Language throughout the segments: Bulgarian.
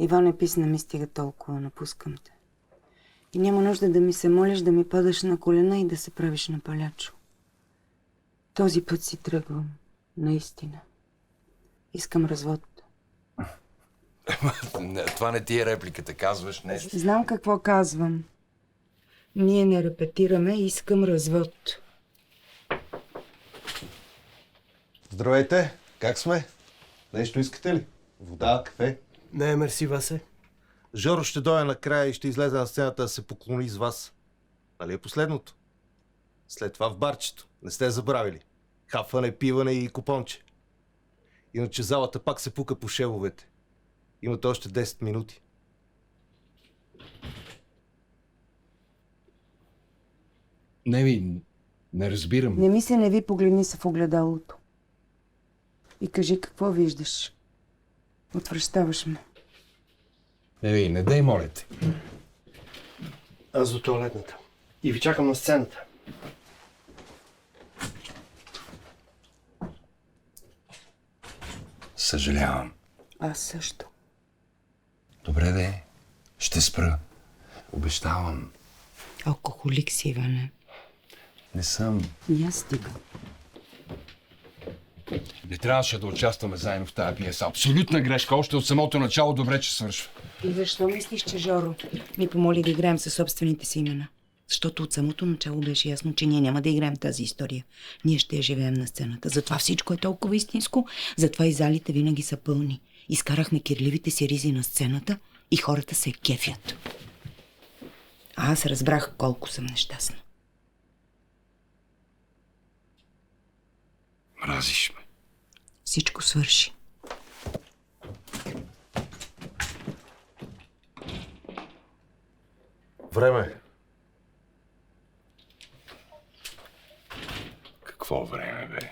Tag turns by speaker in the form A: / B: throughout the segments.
A: Иване, писна ми стига толкова, напускам те. И няма нужда да ми се молиш, да ми падаш на колена и да се правиш на палячо. Този път си тръгвам. Наистина. Искам развод.
B: Това не ти е репликата, казваш нещо.
A: Знам какво казвам. Ние не репетираме, искам развод.
C: Здравейте, как сме? Нещо искате ли? Вода, кафе?
D: Не, мерси, Васе.
C: Жоро ще дойде накрая и ще излезе на сцената да се поклони с вас. Нали е последното? След това в барчето. Не сте забравили. Хапване, пиване и купонче. Иначе залата пак се пука по шевовете. Имате още 10 минути.
B: Не разбирам.
A: Не ми се не ви, погледни се в огледалото. И кажи какво виждаш. Отвръщаваш ме.
B: Не дай, моля те.
D: Аз до тоалетната. И ви чакам на сцената.
B: Съжалявам.
A: Аз също.
B: Добре де, ще спра. Обещавам.
A: Алкохолик си, Иване.
B: Не съм.
A: И аз стига.
B: Не трябваше да участваме заедно в тази пиеса. Абсолютна грешка. Още от самото начало добре, че свършва.
A: И защо мислиш, че Жоро ми помоли да играем със собствените си имена? Защото от самото начало беше ясно, че ние няма да играем тази история. Ние ще я живеем на сцената. Затова всичко е толкова истинско, затова и залите винаги са пълни. Изкарахме кирливите си ризи на сцената и хората се кефят. А аз разбрах колко съм нещастна.
B: Мразиш ме.
A: Всичко свърши.
C: Време.
B: Какво време, бе?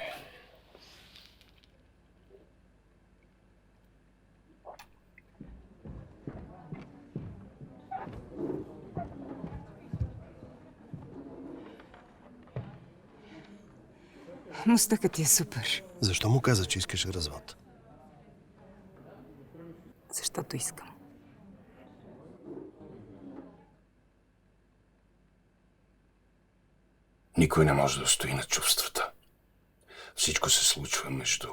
A: Мустъкът ти е супер.
D: Защо му каза, че искаш развод?
A: Защото искам.
B: Никой не може да стои на чувствата. Всичко се случва между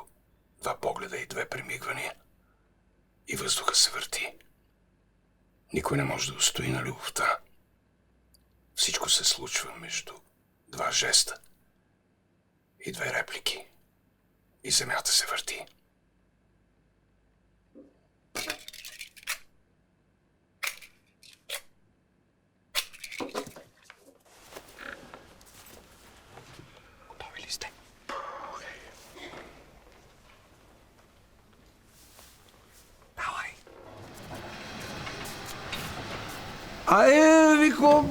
B: два погледа и две премигвания. И въздуха се върти. Никой не може да устои на любовта. Всичко се случва между два жеста и две реплики. И земята се върти. Готови ли сте? Давай.
E: Вико,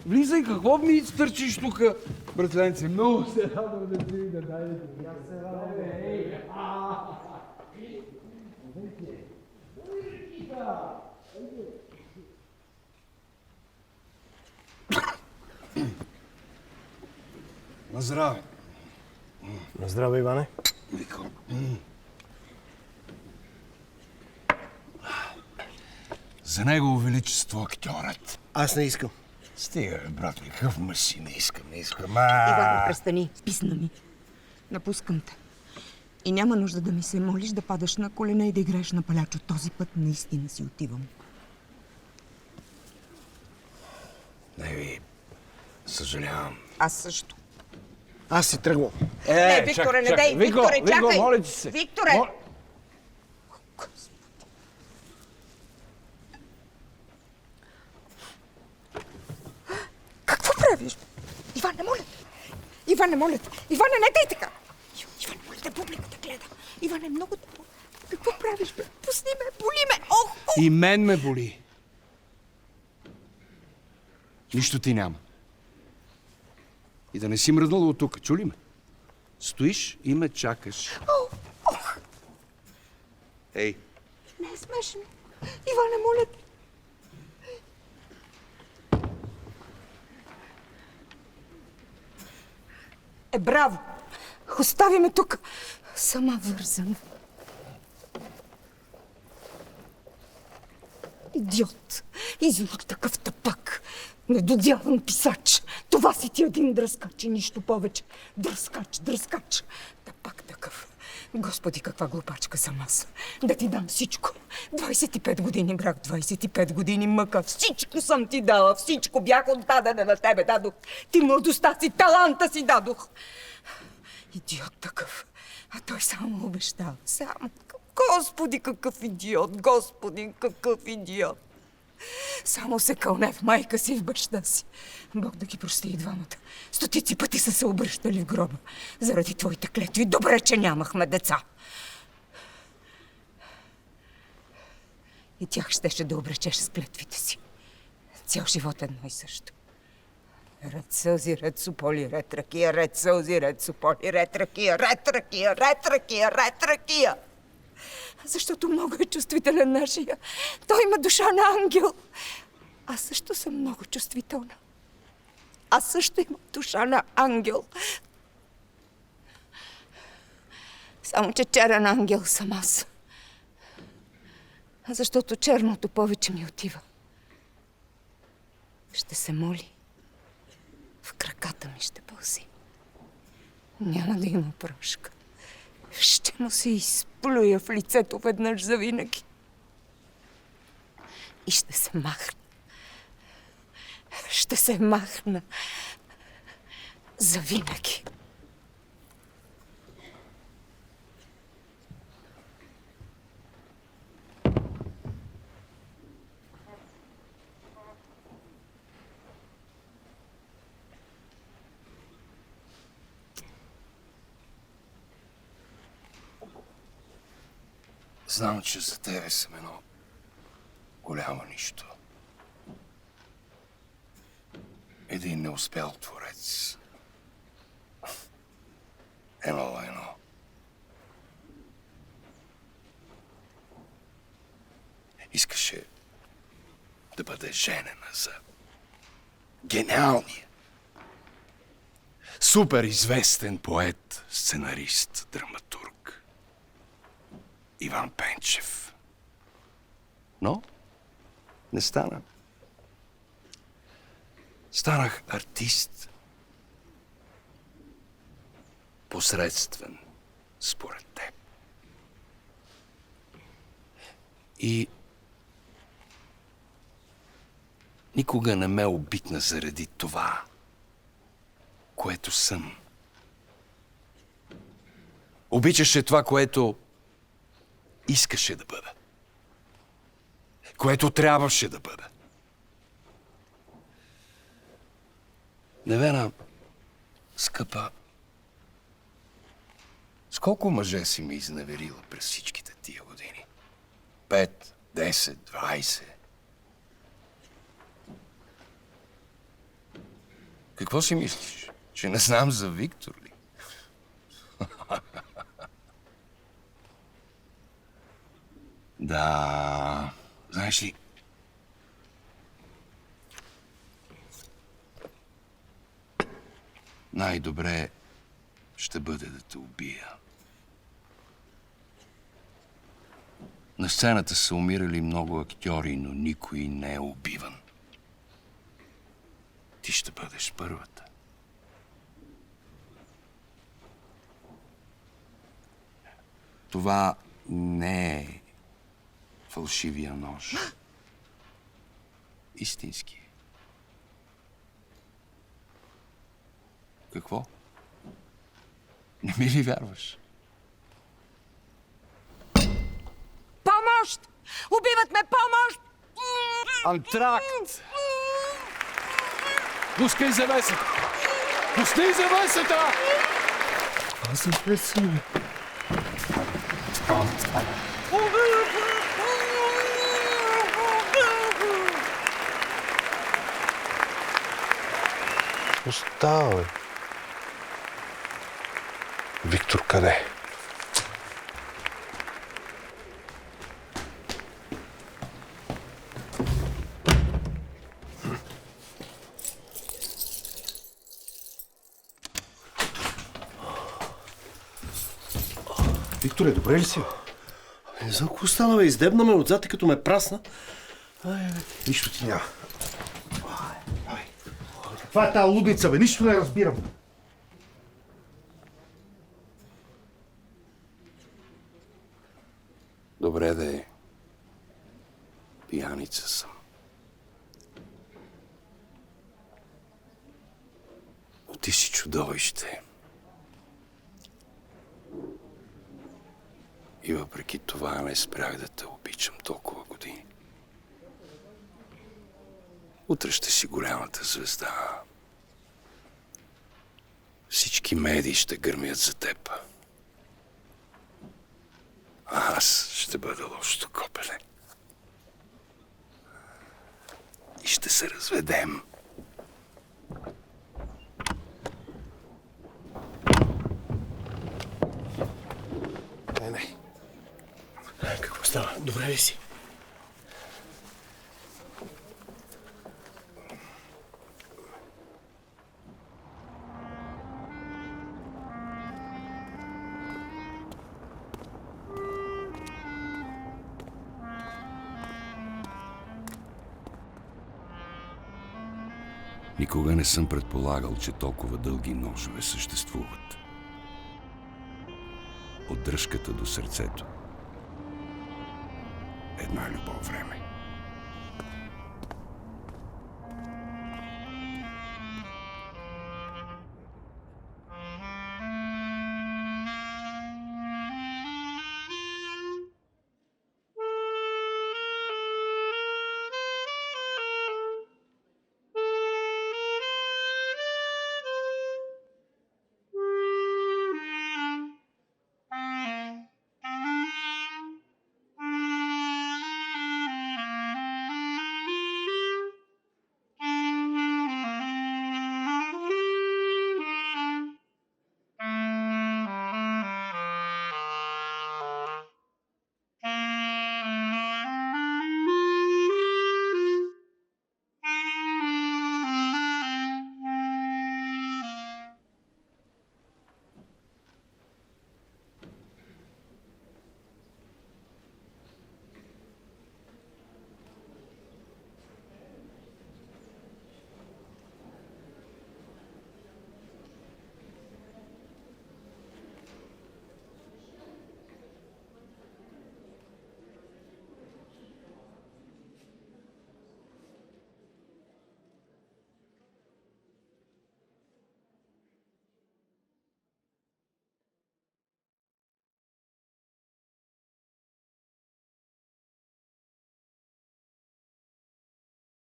E: влизай, какво ми стърчиш тук, братленце? Много се радвам да ти да дадете. На здраве.
D: На здраве, Иване.
E: Вико. За негово величество актьорът.
D: Аз не искам.
E: Стига, брат ми, какъв мъж си, не искам.
A: Иване, престани. Писна ми. Напускам те. И няма нужда да ми се молиш да падаш на колена и да играеш на палячо. Този път наистина си отивам.
B: Съжалявам.
A: Аз също.
D: Аз си тръгвам.
A: Не, Викторе, не дай! Викторе, чакай!
E: Вико, моля ти се.
A: Викторе! Какво правиш? Иване, моля те! Иване, моля те! Иване, не дей така! Иване, моля те, публиката гледа! Иване, много те... Какво правиш, бе? Пусни ме, боли ме! Ох!
E: И мен ме боли. Нищо ти няма. И да не си мръднала от тук, чули ме? Стоиш и ме чакаш. Ей!
A: Не е смешно. Иване, моля те! Браво! Остави ме тук! Сама вързана. Идиот! Излък такъв тъпак! Недодяван писач! Това си ти един дръскач и нищо повече. Дръскач! Тъпак такъв. Господи, каква глупачка съм аз. Да ти дам всичко. 25 години брак, 25 години мъка. Всичко съм ти дала, всичко бях отдадена на тебе. Дадох ти младостта си, таланта си дадох. Идиот такъв. А той само обещава. Само. Господи, какъв идиот! Господи, какъв идиот! Само се кълне в майка си и в баща си. Бог да ги прости и двамата. Стотици пъти са се обръщали в гроба. Заради твоите клетви. Добре, че нямахме деца. И тях щеше да обречеш с клетвите си. Цял живот едно и също. Ред сълзи, ред сополи, ред ракия, ред сълзи, ред сополи, ред ракия, ред ракия, ред ракия, ред ракия. Защото много е чувствителен нашия. Той има душа на ангел. Аз също съм много чувствителна. Аз също имам душа на ангел. Само че черен ангел съм аз. Защото черното повече ми отива. Ще се моли. В краката ми ще пълзи. Няма да има прошка. Ще му се изплюя в лицето веднъж завинаги. И ще се махна. Ще се махна завинаги.
B: Знам, че за тебе съм едно голямо нищо. Един неуспял творец. Едно. Искаше да бъде женена за гениалния, супер известен поет, сценарист, драматург Иван Пенчев. Но не стана. Станах артист. Посредствен, според теб. И никога не ме обикна заради това, което съм. Обичаше това, което искаше да бъда. Което трябваше да бъда. Невена, скъпа, с колко мъже си ме изневерила през всичките тия години? 5, 10, 20. Какво си мислиш? Че не знам за Виктор ли? Да, знаеш ли, най-добре ще бъде да те убия. На сцената са умирали много актьори, но никой не е убиван. Ти ще бъдеш първата. Това не е фалшивия нож. Истински. Какво? Не ми ли вярваш?
A: Помощ! Убиват ме! Помощ!
E: Антракт! Пускай завесата! Пускай завесата!
D: Това за песен.
C: Остава, бе. Виктор къде?
D: Викторе, добре ли си?
C: Не знам какво стана, бе. Издебна ме отзад и като ме прасна. Нищо ти няма. Каква е тази лудница, бе? Нищо не разбирам.
B: Добре да е. Пияница съм. Но ти си чудовище. И въпреки това не спрях да те обичам толкова години. Утре ще си голямата звезда. Всички медии ще гърмят за теб. А аз ще бъда лошото копеле. И ще се разведем.
D: Не. Какво става? Добре ли си?
B: Никога не съм предполагал, че толкова дълги ножове съществуват. От дръжката до сърцето. Една любов време.